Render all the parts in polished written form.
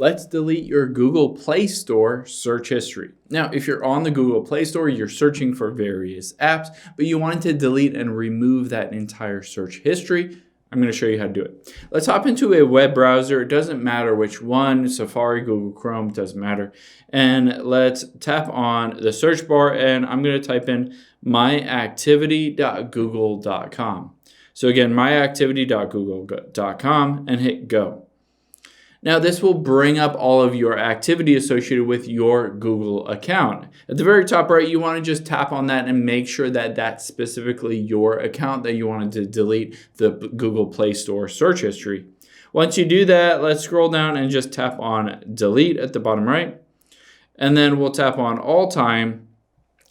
let's delete your Google Play Store search history. Now, if you're on the Google Play Store, you're searching for various apps, but you want to delete and remove that entire search history, I'm going to show you how to do it. Let's hop into a web browser. It doesn't matter which one, Safari, Google Chrome, doesn't matter. And let's tap on the search bar, and I'm going to type in myactivity.google.com. So again, myactivity.google.com, and hit go. Now this will bring up all of your activity associated with your Google account. At the very top right, you want to just tap on that and make sure that that's specifically your account that you wanted to delete the Google Play Store search history. Once you do that, let's scroll down and just tap on delete at the bottom right. And then we'll tap on all time.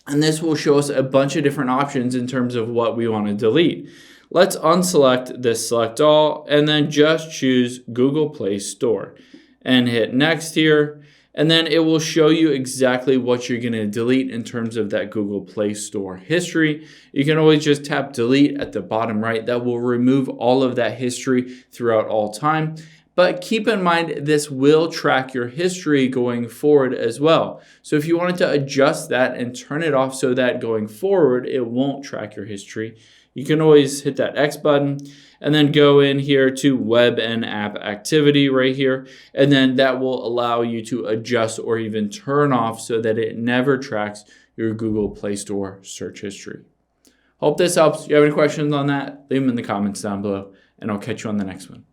And this will show us a bunch of different options in terms of what we want to delete. Let's unselect this select all and then just choose Google Play Store and hit next here. And then it will show you exactly what you're going to delete in terms of that Google Play Store history. You can always just tap delete at the bottom right. That will remove all of that history throughout all time. But keep in mind, this will track your history going forward as well. So if you wanted to adjust that and turn it off so that going forward, it won't track your history, you can always hit that X button and then go in here to web and app activity right here. And then that will allow you to adjust or even turn off so that it never tracks your Google Play Store search history. Hope this helps. If you have any questions on that, leave them in the comments down below, and I'll catch you on the next one.